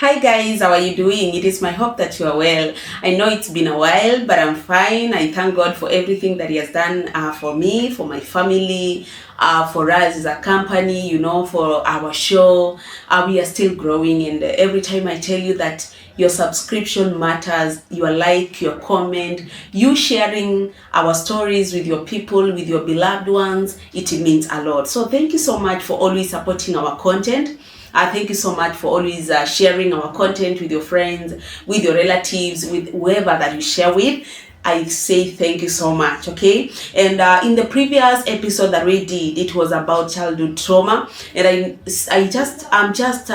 Hi guys, how are you doing? It is my hope that you are well. I know it's been a while, but I'm fine. I thank God for everything that He has done for me, for my family, for us as a company, for our show. We are still growing, and every time I tell you that your subscription matters, your like, your comment, you sharing our stories with your people, with your beloved ones, it means a lot. So thank you so much for always supporting our content. Thank you so much for always sharing our content with your friends, with your relatives, with whoever that you share with. I say thank you so much, okay? And in the previous episode that we did, it was about childhood trauma, and I'm just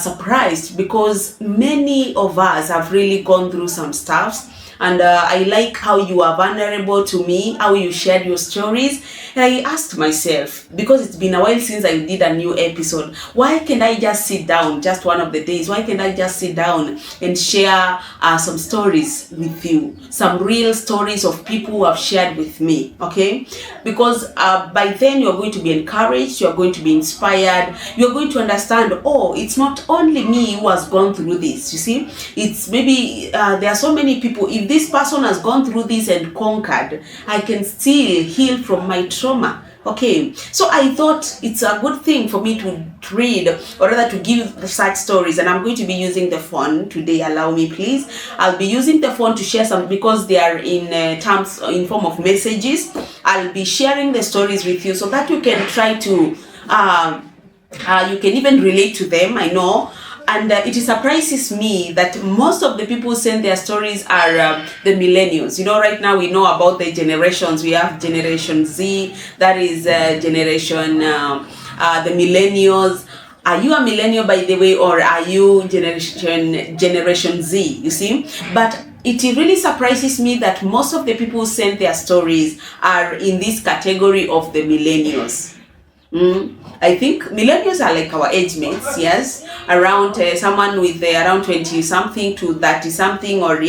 surprised because many of us have really gone through some stuff. And I like how you are vulnerable to me, how you shared your stories. And I asked myself, because it's been a while since I did a new episode, why can't I just sit down just one of the days? Why can't I just sit down and share some stories with you? Some real stories of people who have shared with me, okay? Because by then you're going to be encouraged, you're going to be inspired, you're going to understand, oh, it's not only me who has gone through this, you see? It's maybe there are so many people. If this person has gone through this and conquered, I can still heal from my trauma. Okay, so I thought it's a good thing for me to read, or rather to give such stories, and I'm going to be using the phone today. Allow me, please. I'll be using the phone to share some, because they are in terms, in form of messages. I'll be sharing the stories with you so that you can try to, you can even relate to them, I know. And it surprises me that most of the people who send their stories are the millennials. Right now we know about the generations. We have Generation Z, that is generation, the millennials. Are you a millennial, by the way, or are you Generation Z? You see? But it really surprises me that most of the people who send their stories are in this category of the millennials. I think millennials are like our age mates, yes, around someone with around 20 something to 30 something, or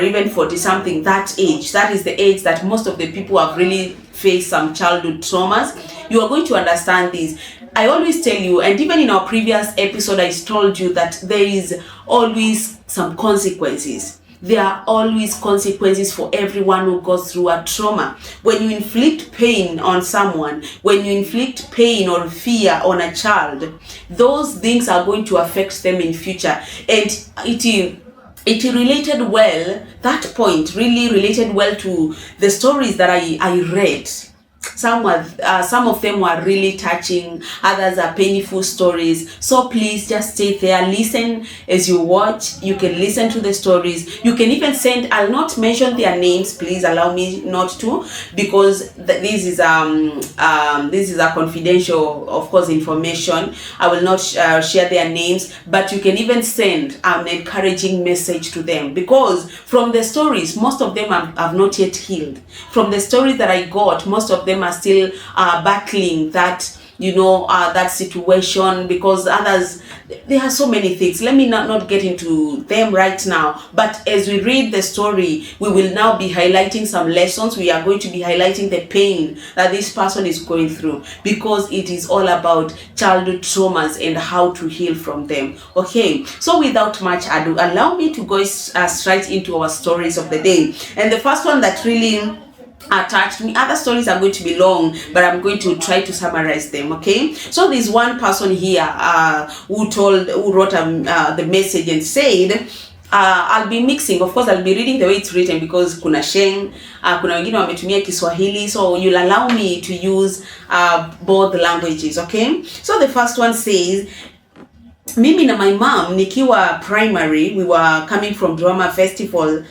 even 40 something. That age, that is the age that most of the people have really faced some childhood traumas. You are going to understand this. I always tell you, and even in our previous episode I told you, that there is always some consequences. There are always consequences for everyone who goes through a trauma. When you inflict pain on someone, when you inflict pain or fear on a child, those things are going to affect them in future. And it related well, that point really related well to the stories that I read. Some of them were really touching, others are painful stories. So please just stay there, listen as you watch. You can listen to the stories. You can even send. I'll not mention their names, please allow me not to, because this is a confidential, of course, information. I will not share their names, but you can even send an encouraging message to them, because from the stories, most of them have not yet healed. From the stories that I got, most of them are still battling that, that situation, because others, there are so many things. Let me not get into them right now, but as we read the story, we will now be highlighting some lessons. We are going to be highlighting the pain that this person is going through, because it is all about childhood traumas and how to heal from them. Okay, so without much ado, allow me to go straight into our stories of the day. And the first one that really attached me, other stories are going to be long, but I'm going to try to summarize them. Okay, so there's one person here who wrote the message and said, I'll be mixing, of course I'll be reading the way it's written, because kuna Sheng, kuna wengine wametumia Kiswahili, so you'll allow me to use both languages. Okay, so the first one says, mimi na my mom nikiwa primary, we were coming from drama festivals,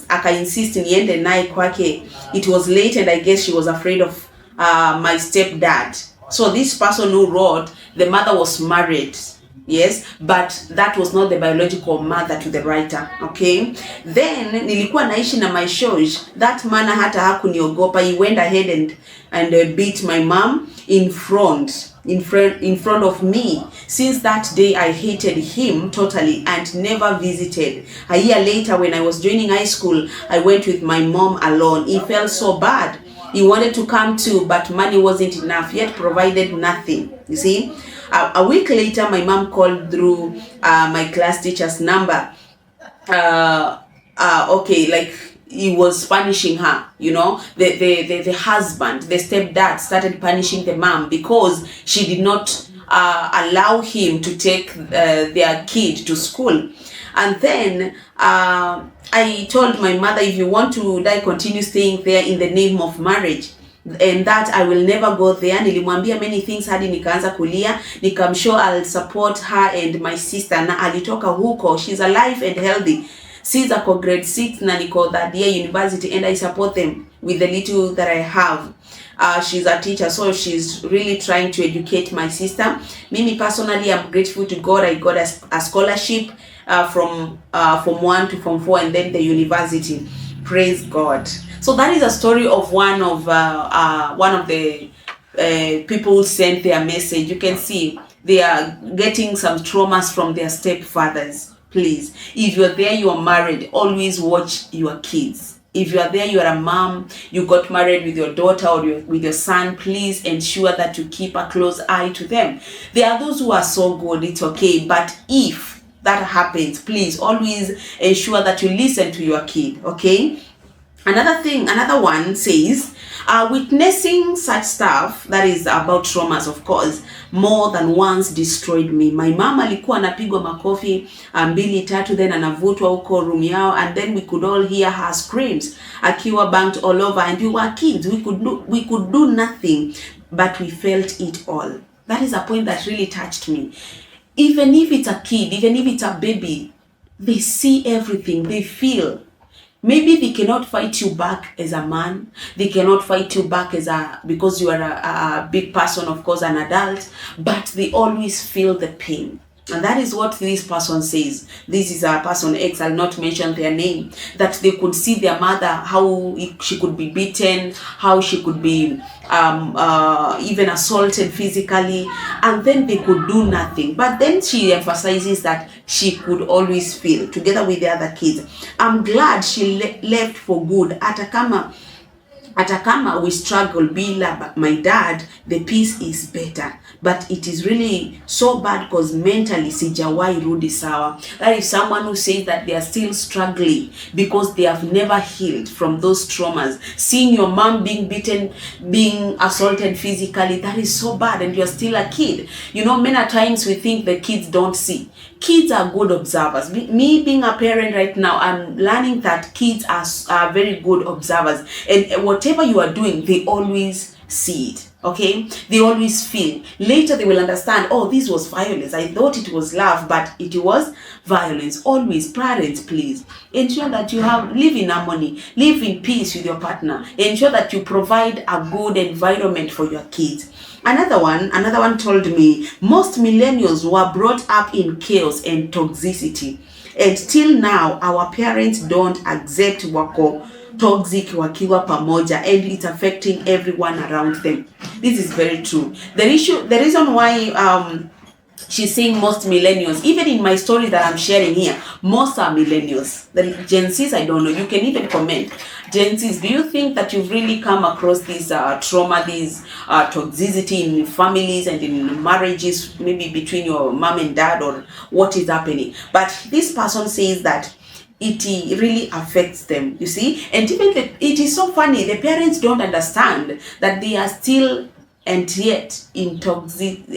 aka insist niende naye kwake. It was late and I guess she was afraid of my stepdad. So this person who wrote, the mother was married, yes, but that was not the biological mother to the writer. Okay, then nilikuwa naishi na my shosh, that man hata hakuniogopa. He went ahead and beat my mom in front of me. Since that day I hated him totally and never visited. A year later, when I was joining high school, I went with my mom alone. He felt so bad. He wanted to come too, but money wasn't enough, yet provided nothing. You see, A week later, my mom called through my class teacher's number. Okay, like he was punishing her, you know, the husband, the stepdad started punishing the mom because she did not allow him to take their kid to school. And then I told my mother, if you want to die, continue staying there in the name of marriage, and that I will never go there. Nilimwambia many things hadi nikaanza kulia, nikamshow I'll support her and my sister, na alitoka huko, she's alive and healthy. She's ako grade 6 na niko third year university, and I support them with the little that I have. She's a teacher, so she's really trying to educate my sister. Mimi personally, I'm grateful to God. I got a scholarship from Form 1 to Form 4 and then the university. Praise God. So that is a story of one of the people who sent their message. You can see they are getting some traumas from their stepfathers. Please, if you're there, you are married, always watch your kids. If you are there, you are a mom, you got married with your daughter or with your son, please ensure that you keep a close eye to them. There are those who are so good, it's okay, but if that happens, please always ensure that you listen to your kid, okay? Another one says, witnessing such stuff that is about traumas, of course, more than once destroyed me. My mom alikuwa anapigwa makofi mbili tatu, then anavutwa huko room yao, and then we could all hear her screams akiwa banged all over, and we were kids, we could do nothing, but we felt it all. That is a point that really touched me. Even if it's a kid, even if it's a baby, they see everything, they feel. Maybe they cannot fight you back as a man. They cannot fight you back because you are a big person, of course, an adult. But they always feel the pain. And that is what this person says. This is a person X, I'll not mention their name. That they could see their mother, how she could be beaten, how she could be even assaulted physically, and then they could do nothing. But then she emphasizes that she could always feel together with the other kids. I'm glad she left for good. Hata kama we struggle bila my dad, the peace is better. But it is really so bad because mentally sijawahi rudi sawa. That is someone who says that they are still struggling because they have never healed from those traumas. Seeing your mom being beaten, being assaulted physically, that is so bad, and you're still a kid. You know, many times we think the kids don't see. Kids are good observers. Me being a parent right now, I'm learning that kids are very good observers. And whatever you are doing, they always see it. Okay, they always feel. Later they will understand, oh, this was violence. I thought it was love, but it was violence. Always, parents, please ensure that you live in harmony, live in peace with your partner. Ensure that you provide a good environment for your kids. Another one told me, most millennials were brought up in chaos and toxicity, and till now our parents don't accept wako toxic wakiwa pamoja, and it's affecting everyone around them. This is very true. The reason why she's saying most millennials, even in my story that I'm sharing here, most are millennials. The Gen Zs, I don't know. You can even comment. Gen Zs, do you think that you've really come across this trauma, this toxicity in families and in marriages, maybe between your mom and dad, or what is happening? But this person says that it really affects them, you see. And even it is so funny, the parents don't understand that they are still and yet in toxic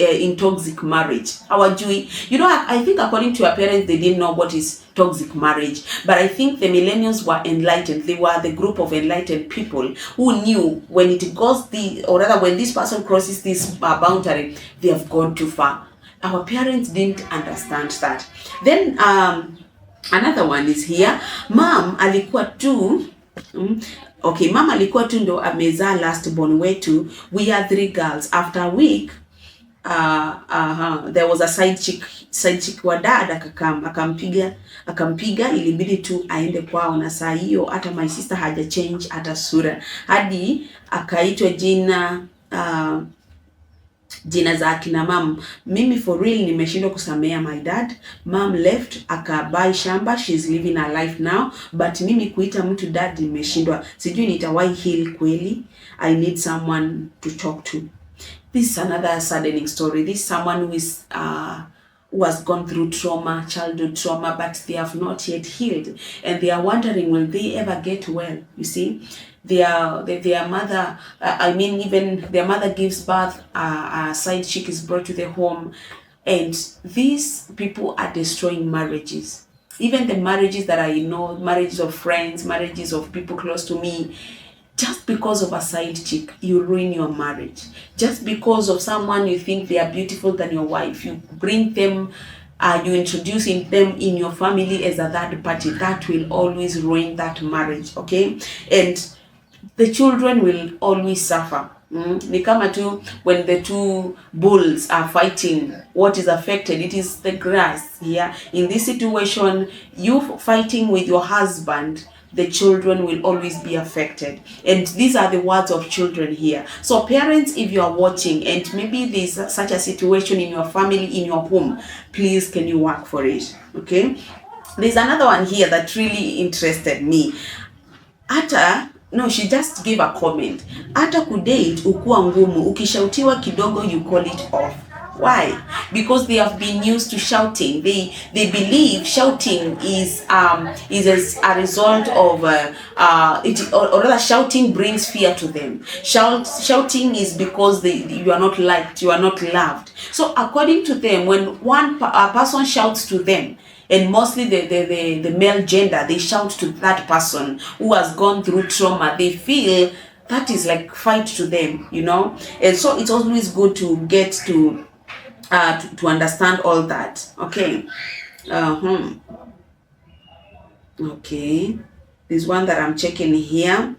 marriage. Hawajui. You know, I think according to your parents, they didn't know what is toxic marriage. But I think the millennials were enlightened. They were the group of enlightened people who knew when it goes when this person crosses this boundary, they have gone too far. Our parents didn't understand that. Then another one is here. Mom alikuwa tu mom alikuwa tu ndo amezaa last born wetu. We are 3 girls. After a week there was a side chick wa dad akampiga, ilibidi tu aende kwao, na saa hiyo hata my sister haja change hata sura, hadi akaitwa jina za akina mam. Mimi for real nimeshindwa kusamea my dad. Mom left akabai shamba, she's living her life now, but mimi kuita mtu dad nimeshindwa. Sijui nitawahi heal kweli. I need someone to talk to. This is another saddening story. This is someone who has gone through trauma, childhood trauma, but they have not yet healed, and they are wondering, will they ever get well? You see, their mother, I mean, even their mother gives birth, a side chick is brought to the home, and these people are destroying marriages. Even the marriages that I know, marriages of friends, marriages of people close to me, just because of a side chick, you ruin your marriage. Just because of someone you think they are beautiful than your wife, you bring them, you introduce them in your family as a third party, that will always ruin that marriage, okay? And the children will always suffer. Ni kama tu when the two bulls are fighting, what is affected? It is the grass. Yeah, in this situation, you fighting with your husband, the children will always be affected. And these are the words of children here. So parents, if you are watching and maybe there's such a situation in your family, in your home, please can you work for it, okay? There's another one here that really interested me. No, she just gave a comment. Hata kudate ukuwa ngumu, ukishautiwa kidogo you call it off. Why? Because they have been used to shouting. They believe shouting is as a result of or rather shouting brings fear to them. Shouting is because you are not liked, you are not loved. So according to them, when a person shouts to them, and mostly the male gender, they shout to that person who has gone through trauma, they feel that is like fight to them, you know. And so it's always good to get to understand all that, okay? Okay, there's one that I'm checking here.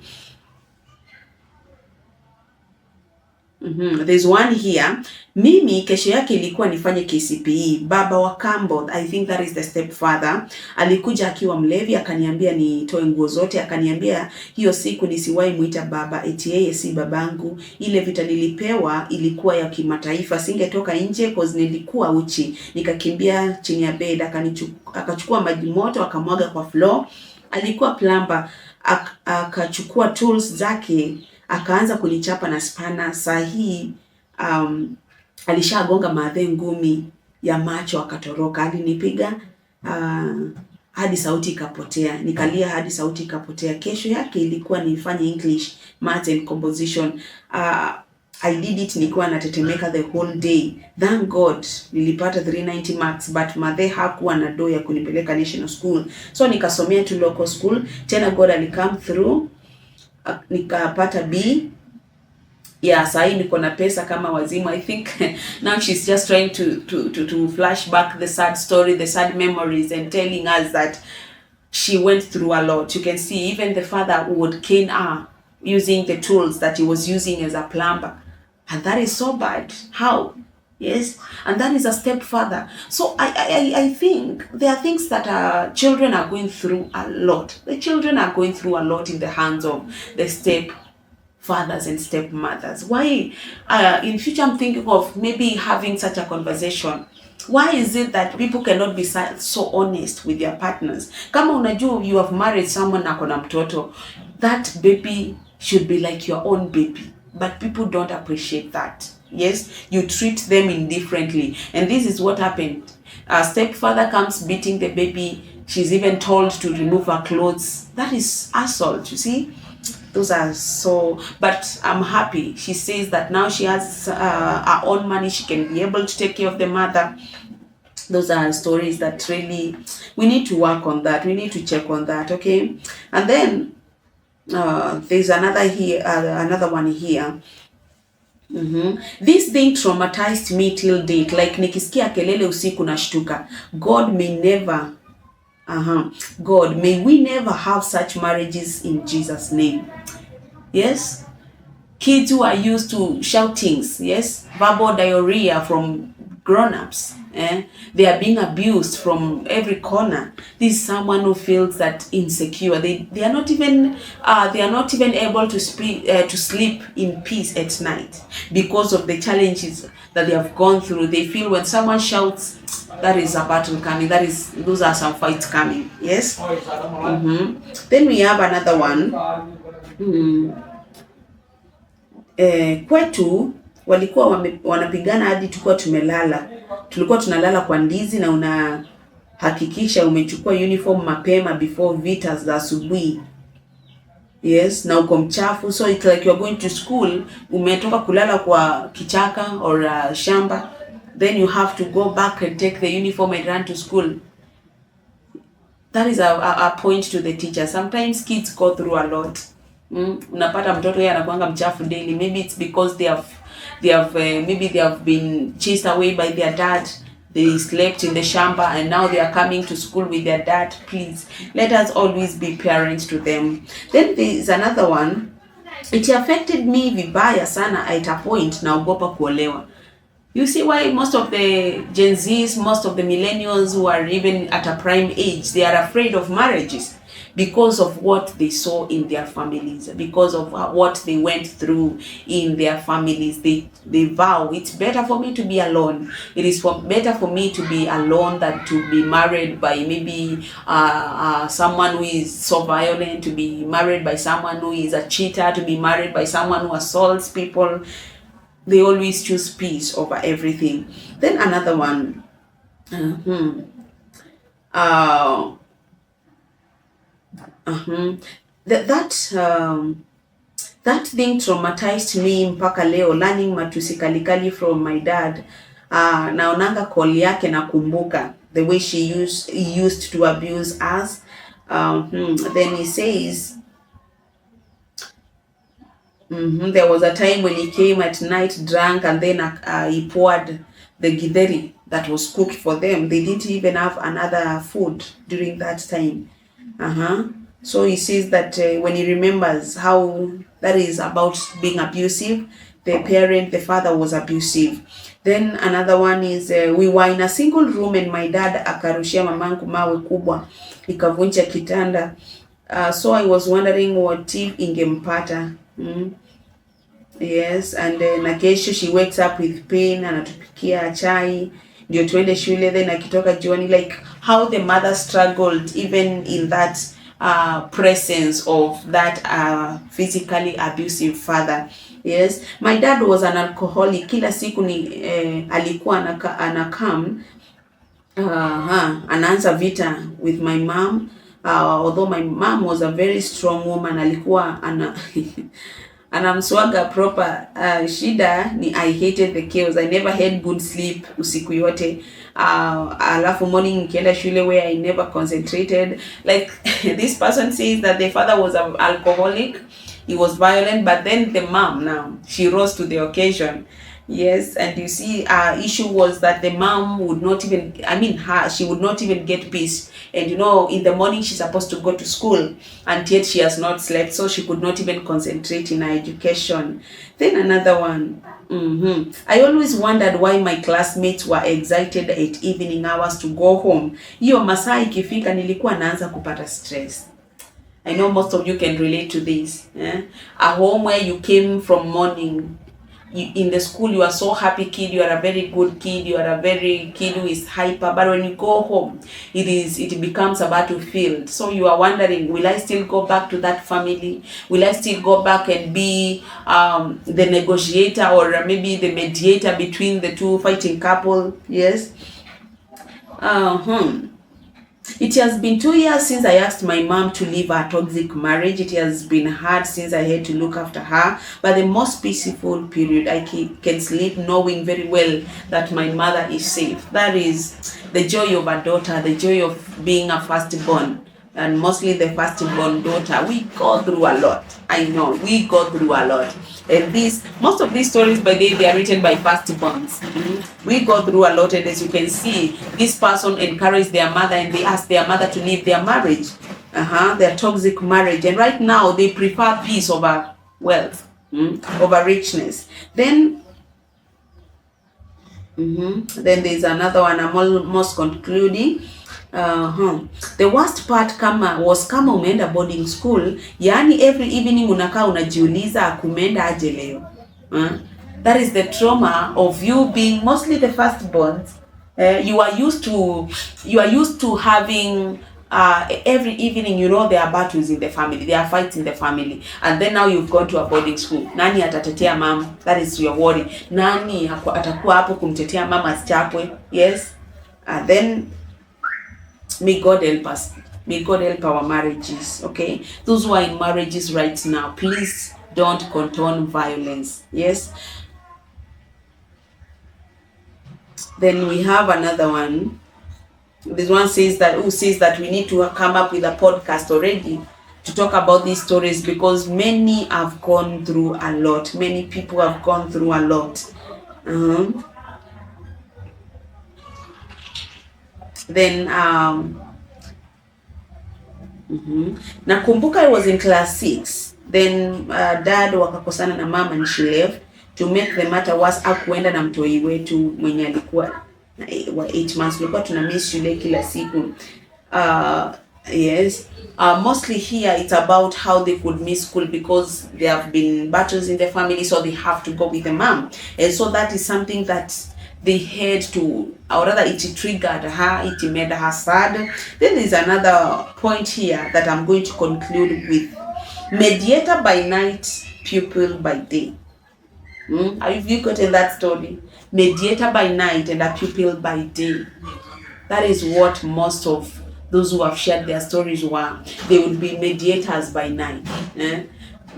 There's one here. Mimi kesho yake ilikuwa nifanye KCPE. Baba wa kambo, I think that is the stepfather, alikuja akiwa mlevi, akaniambia nitoe nguo zote, akaniambia hiyo siku nisiwahi muita baba, eti yeye si babangu. Ile vita nilipewa ilikuwa ya kimataifa, singetoka nje cause nilikuwa uchi. Nikakimbia chini ya bed, akachukua maji moto akamwaga kwa floor. Alikuwa plumber, akachukua tools zake akaanza kunichapa na spana. Saa hii alishagonga madhe ngumi ya macho akatoroka. Alinipiga hadi sauti ikapotea, nikalia hadi sauti ikapotea. Kesho yake ilikuwa nifanye English, Maths and Composition. I did it nikiwa natetemeka the whole day. Thank God nilipata 390 marks, but madhe hakuwa na do ya kunipeleka national school, so nikasomea tu local school. Tena God alicome through, nikapata B. Yeah, sasa niko na pesa kama wazimu. I think now she's just trying to flash back the sad story, the sad memories, and telling us that she went through a lot. You can see even the father would cane her using the tools that he was using as a plumber, and that is so bad. How? Yes, and that is a stepfather. So I think there are things that children are going through a lot. The children are going through a lot in the hands of the stepfathers and stepmothers. Why? In future, I'm thinking of maybe having such a conversation. Why is it that people cannot be so honest with their partners? Kama unajua you have married someone na kona mtoto, that baby should be like your own baby. But people don't appreciate that. Yes, you treat them indifferently. And this is what happened. A stepfather comes beating the baby. She's even told to remove her clothes. That is assault, you see. Those are so, but I'm happy. She says that now she has her own money. She can be able to take care of the mother. Those are stories that really, we need to work on that. We need to check on that, okay? And then there's another one here. This thing traumatized me till date. Like nikisikia kelele usiku na shtuka. God may we never have such marriages in Jesus' name. Yes, kids who are used to shoutings, yes, verbal diarrhea from grown-ups, they are being abused from every corner. This is someone who feels that insecure. They are not even able to sleep in peace at night because of the challenges that they have gone through. They feel when someone shouts, that is a battle coming. Those are some fights coming. Yes. Then we have another one. Kwetu walikuwa wanapigana hadi tulikuwa tumelala. Tulikuwa tunalala kwa ndizi, na unahakikisha umechukua uniform mapema before vita za asubuhi. Yes, na uko mchafu, so it's like you're going to school, umetoka kulala kwa kichaka or shamba, then you have to go back and take the uniform and run to school. That is a point to the teacher. Sometimes kids go through a lot. Unapata mtoto yeye anakuanga mchafu daily. Maybe it's because maybe they have been chased away by their dad. They slept in the shamba and now they are coming to school with their dad. Please, let us always be parents to them. Then there is another one. It affected me vibaya sana at a point, naogopa kuolewa. You see why most of the Gen Zs, most of the millennials who are even at a prime age, they are afraid of marriages because of what they saw in their families, because of what they went through in their families. They vow, it's better for me to be alone. It is better for me to be alone than to be married by maybe someone who is so violent, to be married by someone who is a cheater, to be married by someone who assaults people. They always choose peace over everything. Then another one. That thing traumatized me mpaka leo, learning matusi kalikali from my dad. Naonanga call yake nakumbuka the way he used to abuse us. Then he says, there was a time when he came at night drunk, and then he poured the githeri that was cooked for them. They didn't even have another food during that time. So he says that when he remembers how that is about being abusive, the father was abusive. Then another one is we were in a single room and my dad akarushia mamangu mawe kubwa ikavunja kitanda. So I was wondering what if ingempata. Yes, and na kesho she wakes up with pain, anatupikia chai ndio tuende shule, then akitoka jioni, like how the mother struggled even in that presence of that physically abusive father. Yes, my dad was an alcoholic. Kila siku ni alikuwa anakam anaanza vita with my mom. Although my mom was a very strong woman, alikuwa anamswaga proper. Shida ni I hated the chaos. I never had good sleep usiku yote. Alafu morning nikienda shule where I never concentrated. Like this person says that the father was an alcoholic, he was violent, but then the mom now, she rose to the occasion. Yes, and you see, issue was that the mom would not even, she would not even get peace. And you know, in the morning she's supposed to go to school, and yet she has not slept, so she could not even concentrate in her education. Then another one. I always wondered why my classmates were excited at evening hours to go home. Hiyo masaa ikifika nilikuwa naanza kupata stress. I know most of you can relate to this. A home where you came from morning, in the school you are so happy kid, you are a very good kid, you are a very kid who is hyper, but when you go home it becomes a battlefield. So you are wondering, will I still go back to that family? Will I still go back and be the negotiator or maybe the mediator between the two fighting couple? Yes. It has been 2 years since I asked my mom to leave her toxic marriage. It has been hard since I had to look after her, but the most peaceful period, I can sleep knowing very well that my mother is safe. That is the joy of a daughter, the joy of being a firstborn, and mostly the firstborn daughter. We go through a lot. I know, we go through a lot. And most of these stories, by the way, they are written by firstborns. We go through a lot, and as you can see, this person encouraged their mother and they asked their mother to leave their marriage, their toxic marriage. And right now, they prefer peace over wealth, over richness. Then there's another one. I'm almost concluding. The worst part was kama umeenda boarding school, yani every evening unakaa unajiuliza kumeenda aje leo. That is the trauma of you being mostly the firstborn. You are used to having every evening, you know, there are battles in the family, there are fights in the family, and then now you've gone to a boarding school. Nani atatetea mama? That is your worry. Nani atakuwa hapo kumtetea mama asichapwe? Yes. And then may God help us. May God help our marriages. Okay, those who are in marriages right now, please don't condone violence. Yes. Then we have another one. This one says that we need to come up with a podcast already to talk about these stories, because many have gone through a lot. Many people have gone through a lot. Then nakumbuka I was in class 6. Then dad wakakosana na mama and she left. To make the matter worse, akuenda na mtoi wetu mwenye alikuwa wa 8 months. Tulikuwa tuna miss shule kila siku. Yes. Mostly here it's about how they could miss school because there have been battles in the family, so they have to go with the mom. And so that is something that they had to, or rather it triggered her, it made her sad. Then there's another point here that I'm going to conclude with. Mediator by night, pupil by day. Have you gotten that story? Mediator by night and a pupil by day. That is what most of those who have shared their stories were. They would be mediators by night.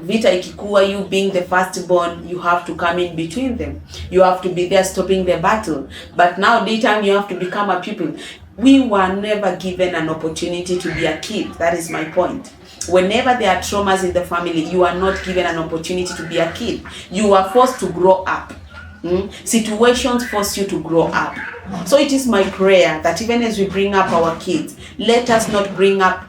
Vita ikikuwa, you being the firstborn, you have to come in between them. You have to be there stopping the battle. But now daytime you have to become a pupil. We were never given an opportunity to be a kid. That is my point. Whenever there are traumas in the family, you are not given an opportunity to be a kid. You are forced to grow up. Situations force you to grow up. So it is my prayer that even as we bring up our kids, let us not bring up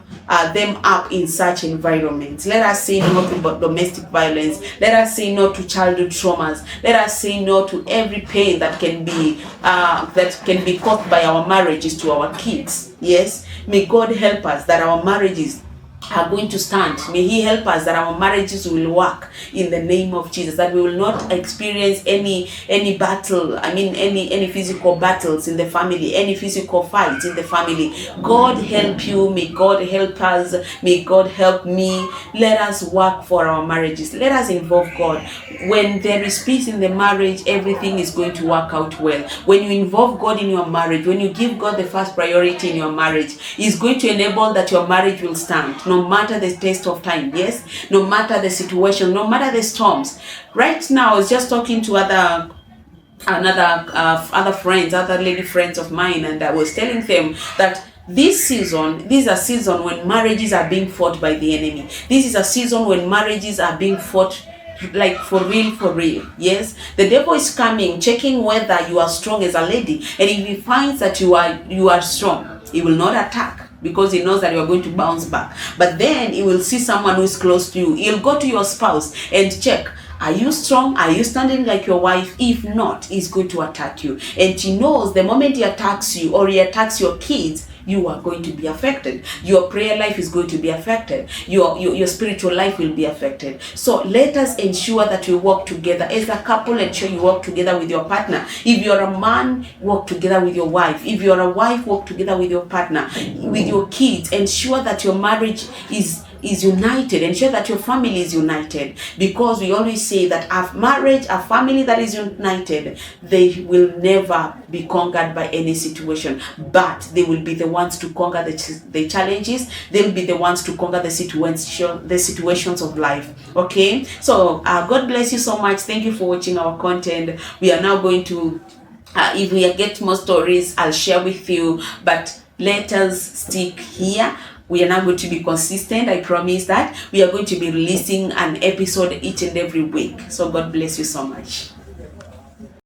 them up in such environments. Let us say no to domestic violence. Let us say no to childhood traumas. Let us say no to every pain that can be caused by our marriages to our kids. Yes, may God help us that our marriages are going to stand. May He help us that our marriages will work in the name of Jesus, that we will not experience any battle, any physical battles in the family, any physical fights in the family. God help you. May God help us. May God help me. Let us work for our marriages. Let us involve God. When there is peace in the marriage, everything is going to work out well. When you involve God in your marriage, when you give God the first priority in your marriage, He's going to enable that your marriage will stand. No matter the test of time, yes, no matter the situation, no matter the storms. Right now, I was just talking to other friends, other lady friends of mine, and I was telling them that this is a season when marriages are being fought by the enemy. This is a season when marriages are being fought like for real. Yes, the devil is coming, checking whether you are strong as a lady, and if he finds that you are strong, he will not attack, because he knows that you are going to bounce back. But then he will see someone who is close to you. He'll go to your spouse and check, are you strong? Are you standing like your wife? If not, he's going to attack you. And he knows the moment he attacks you or he attacks your kids, you are going to be affected. Your prayer life is going to be affected. Your spiritual life will be affected. So let us ensure that we work together as a couple. Ensure you work together with your partner. If you're a man, work together with your wife. If you're a wife, work together with your partner, with your kids. Ensure that your marriage is united. Ensure that your family is united, because we always say that a family that is united, they will never be conquered by any situation, but they will be the ones to conquer the challenges. They'll be the ones to conquer the situations of life. Okay, so God bless you so much. Thank you for watching our content. We are now going to if we get more stories, I'll share with you, but let us stick here. We are now going to be consistent. I promise that we are going to be releasing an episode each and every week. So God bless you so much.